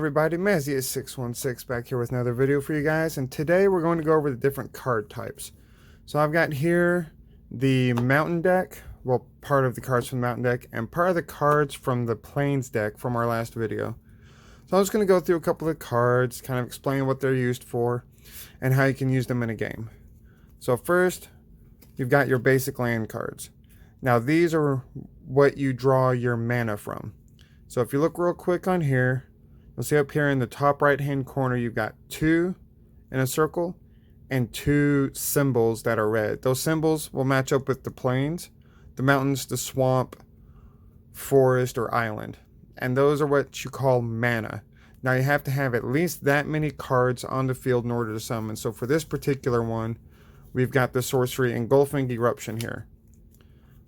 everybody, Mazzy is 616 back here with another video for you guys, and today we're going to go over the different card types. So I've got here the mountain deck, well, part of the cards from the mountain deck, and part of the cards from the plains deck from our last video. So I'm just going to go through a couple of cards, kind of explain what they're used for, and how you can use them in a game. So first, you've got your basic land cards. Now these are what you draw your mana from. So if you look real quick on here, you'll see up here in the top right hand corner you've got 2 in a circle and 2 symbols that are red. Those symbols will match up with the plains, the mountains, the swamp, forest, or island. And those are what you call mana. Now you have to have at least that many cards on the field in order to summon. So for this particular one, we've got the sorcery Engulfing Eruption here,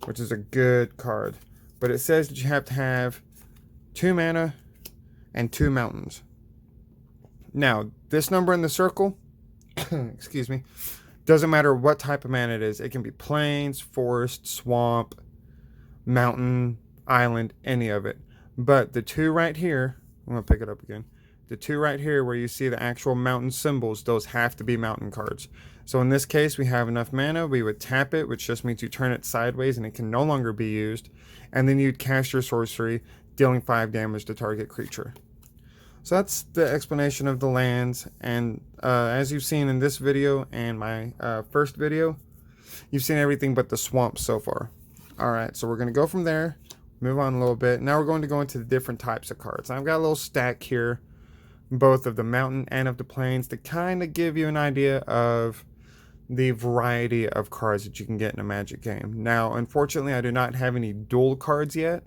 which is a good card. But it says that you have to have 2 mana and 2 mountains. Now, this number in the circle, excuse me, doesn't matter what type of mana it is. It can be plains, forest, swamp, mountain, island, any of it. But the 2 right here, I'm going to pick it up again. The 2 right here where you see the actual mountain symbols, those have to be mountain cards. So in this case, we have enough mana. We would tap it, which just means you turn it sideways and it can no longer be used. And then you'd cast your sorcery, dealing 5 damage to target creature. So that's the explanation of the lands, and as you've seen in this video and my first video, you've seen everything but the swamp so far. Alright, so we're going to go from there, move on a little bit. Now we're going to go into the different types of cards. I've got a little stack here, both of the mountain and of the plains, to kind of give you an idea of the variety of cards that you can get in a Magic game. Now, unfortunately, I do not have any dual cards yet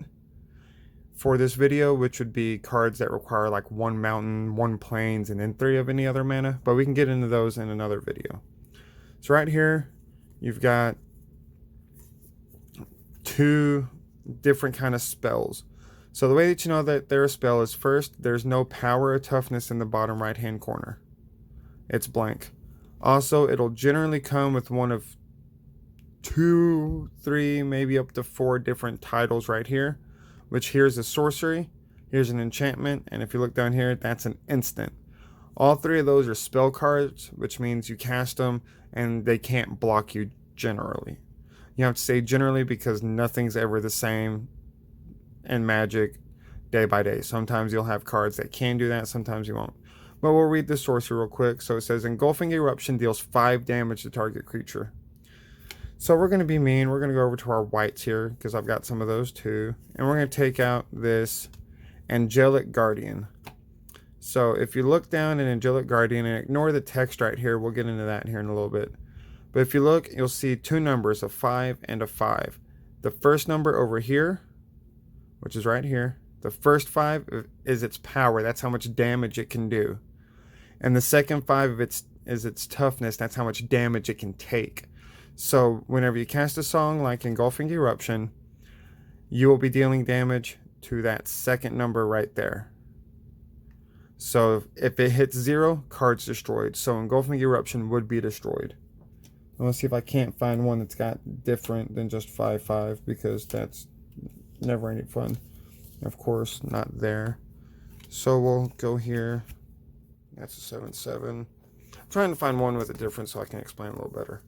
for this video, which would be cards that require like 1 mountain, 1 plains, and then 3 of any other mana, but we can get into those in another video. So right here, you've got 2 different kind of spells. So the way that you know that they're a spell is, first, there's no power or toughness in the bottom right hand corner. It's blank. Also, it'll generally come with one of 2, 3, maybe up to 4 different titles right here, which here's a sorcery, here's an enchantment, and if you look down here, that's an instant. All 3 of those are spell cards, which means you cast them and they can't block you generally. You have to say generally because nothing's ever the same in Magic day by day. Sometimes you'll have cards that can do that, sometimes you won't. But we'll read the sorcery real quick. So it says, Engulfing Eruption deals 5 damage to target creature. So we're going to be mean. We're going to go over to our whites here, because I've got some of those too. And we're going to take out this Angelic Guardian. So if you look down at Angelic Guardian and ignore the text right here, we'll get into that here in a little bit. But if you look, you'll see 2 numbers, a 5 and a 5. The first number over here, which is right here, the first 5 is its power. That's how much damage it can do. And the second 5 is its toughness. That's how much damage it can take. So whenever you cast a song like Engulfing Eruption, you will be dealing damage to that second number right there. So if it hits 0, card's destroyed. So Engulfing Eruption would be destroyed. Let's see if I can't find one that's got different than just 5/5, because that's never any fun. Of course, not there. So we'll go here. That's a 7/7. I'm trying to find one with a difference so I can explain a little better.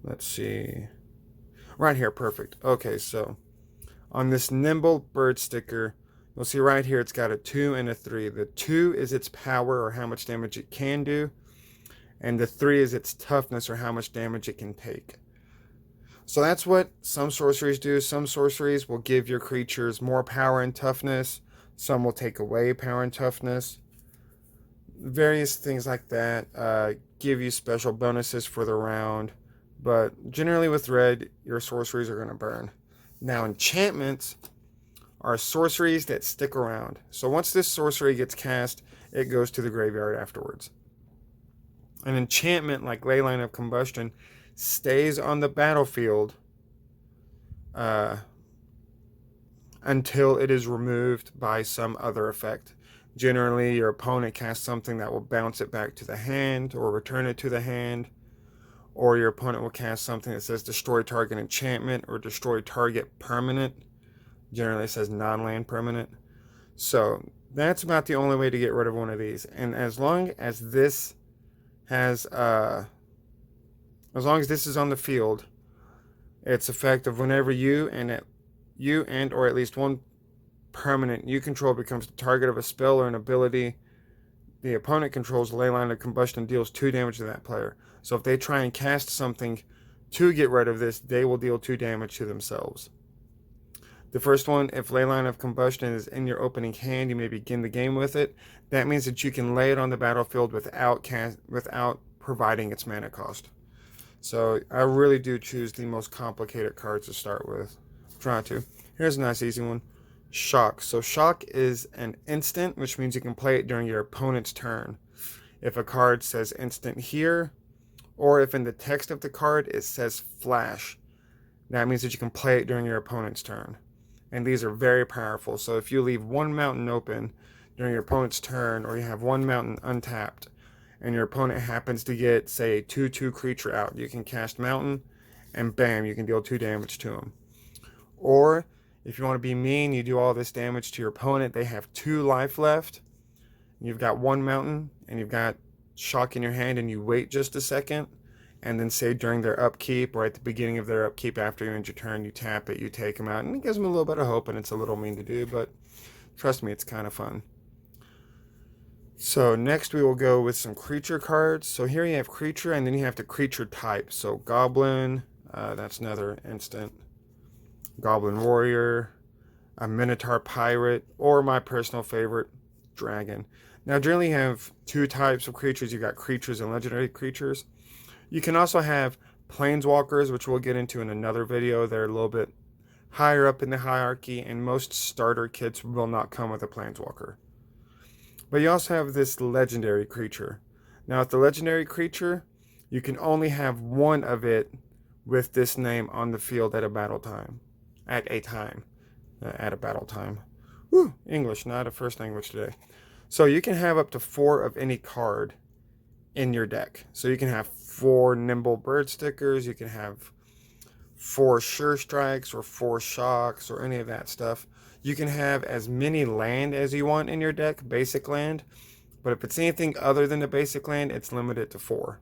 Let's see. Right here, perfect. Okay, so on this Nimble Bird sticker, you'll see right here it's got a 2 and a 3. The 2 is its power, or how much damage it can do, and the 3 is its toughness, or how much damage it can take. So that's what some sorceries do. Some sorceries will give your creatures more power and toughness. Some will take away power and toughness. Various things like that give you special bonuses for the round. But generally with red, your sorceries are going to burn. Now enchantments are sorceries that stick around. So once this sorcery gets cast, it goes to the graveyard afterwards. An enchantment like Leyline of Combustion stays on the battlefield until it is removed by some other effect. Generally, your opponent casts something that will bounce it back to the hand or return it to the hand, or your opponent will cast something that says destroy target enchantment or destroy target permanent. Generally it says non-land permanent. So That's about the only way to get rid of one of these. And as long as this has, as long as this is on the field, it's effective whenever you and or at least one permanent you control becomes the target of a spell or an ability the opponent controls. Ley line of combustion deals 2 damage to that player. So if they try and cast something to get rid of this, they will deal 2 damage to themselves. The first one, if Ley line of combustion is in your opening hand, you may begin the game with it. That means that you can lay it on the battlefield without providing its mana cost. So I really do choose the most complicated cards to start with. Try to. Here's a nice easy one. Shock. So Shock is an instant, which means you can play it during your opponent's turn. If a card says instant here, or if in the text of the card it says flash, that means that you can play it during your opponent's turn. And these are very powerful. So if you leave one mountain open during your opponent's turn, or you have one mountain untapped, and your opponent happens to get, say, a 2/2 creature out, you can cast Mountain, and bam, you can deal 2 damage to them. Or, if you want to be mean, you do all this damage to your opponent. They have 2 life left. You've got 1 mountain, and you've got Shock in your hand, and you wait just a second, and then say during their upkeep, or at the beginning of their upkeep after you end your turn, you tap it, you take them out, and it gives them a little bit of hope, and it's a little mean to do, but trust me, it's kind of fun. So next we will go with some creature cards. So here you have creature, and then you have the creature type. So Goblin, that's another instant. Goblin Warrior, a Minotaur Pirate, or my personal favorite, Dragon. Now generally you have 2 types of creatures. You've got creatures and legendary creatures. You can also have Planeswalkers, which we'll get into in another video. They're a little bit higher up in the hierarchy, and most starter kits will not come with a Planeswalker. But you also have this legendary creature. Now with the legendary creature, you can only have one of it with this name on the field at a battle time. At a battle time. Woo, English, not a first language today. So you can have up to 4 of any card in your deck. So you can have 4 Nimble Bird stickers, you can have 4 Sure Strikes, or 4 Shocks, or any of that stuff. You can have as many land as you want in your deck, basic land, but if it's anything other than the basic land, it's limited to 4.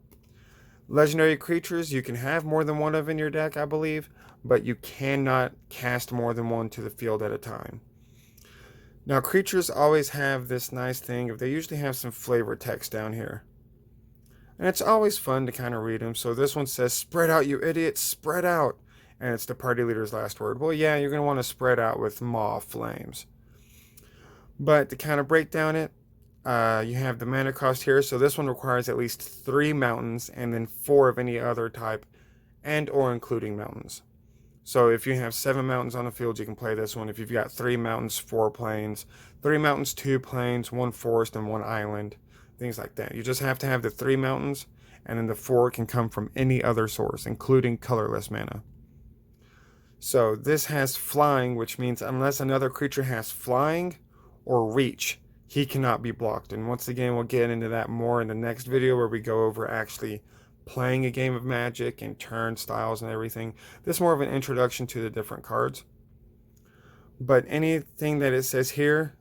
Legendary creatures, you can have more than one of in your deck, I believe, but you cannot cast more than one to the field at a time. Now, creatures always have this nice thing of they usually have some flavor text down here. And it's always fun to kind of read them. So this one says, "Spread out, you idiots, spread out." And it's the party leader's last word. Well, yeah, you're going to want to spread out with Maw Flames. But to kind of break down it, you have the mana cost here. So this one requires at least 3 mountains and then 4 of any other type, and or including mountains. So if you have 7 mountains on the field, you can play this one. If you've got 3 mountains, 4 plains, 3 mountains, 2 plains, 1 forest, and 1 island, things like that. You just have to have the 3 mountains, and then the 4 can come from any other source, including colorless mana. So this has flying, which means unless another creature has flying or reach, he cannot be blocked. And once again, we'll get into that more in the next video where we go over actually playing a game of Magic and turn styles and everything. This is more of an introduction to the different cards. But anything that it says here,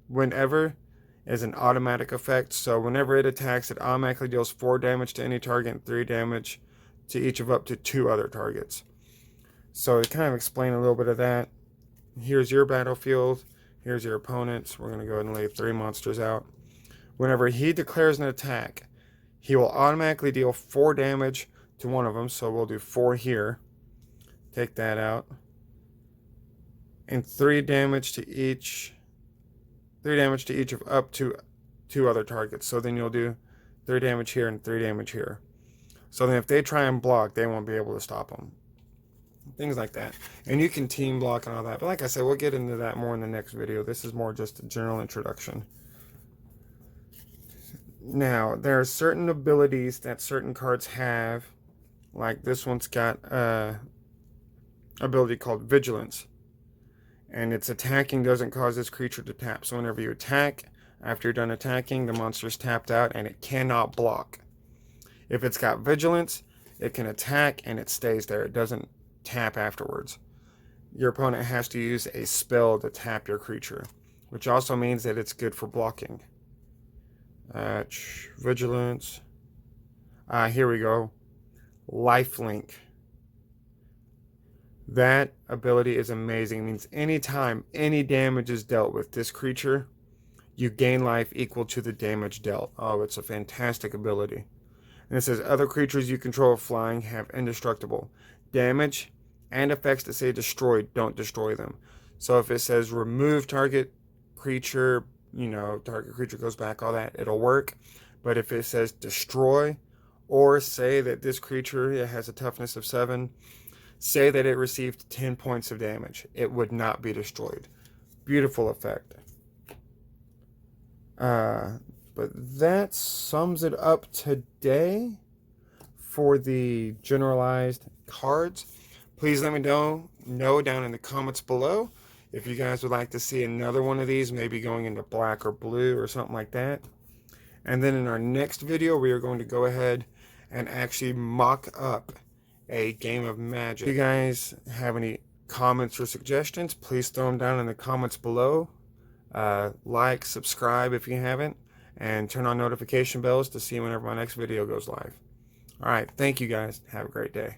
whenever, is an automatic effect. So whenever it attacks, it automatically deals 4 damage to any target and 3 damage to each of up to 2 other targets. So to kind of explain a little bit of that, here's your battlefield, here's your opponent's. We're going to go ahead and lay 3 monsters out. Whenever he declares an attack, he will automatically deal 4 damage to one of them. So we'll do 4 here. Take that out. And 3 damage to each. 3 damage to each of up to 2 other targets. So then you'll do 3 damage here and 3 damage here. So then if they try and block, they won't be able to stop them. Things like that. And you can team block and all that. But like I said, we'll get into that more in the next video. This is more just a general introduction. Now, there are certain abilities that certain cards have. Like this one's got an ability called Vigilance. And its attacking doesn't cause this creature to tap. So whenever you attack, after you're done attacking, the monster's tapped out and it cannot block. If it's got Vigilance, it can attack and it stays there. It doesn't tap afterwards. Your opponent has to use a spell to tap your creature. which also means that it's good for blocking. Vigilance. Here we go. Lifelink. That ability is amazing. It means anytime any damage is dealt with this creature, you gain life equal to the damage dealt. Oh, it's a fantastic ability. And it says other creatures you control flying have indestructible damage, and effects that say destroyed don't destroy them. So if it says remove target creature, target creature goes back, all that, it'll work. But if it says destroy, or say that this creature has a toughness of 7, say that it received 10 points of damage, it would not be destroyed. Beautiful effect. But that sums it up today for the generalized cards. Please let me know down in the comments below if you guys would like to see another one of these, maybe going into black or blue or something like that. And then in our next video, we are going to go ahead and actually mock up a game of Magic. If you guys have any comments or suggestions, please throw them down in the comments below. Like, subscribe if you haven't, and turn on notification bells to see whenever my next video goes live. All right, thank you guys. Have a great day.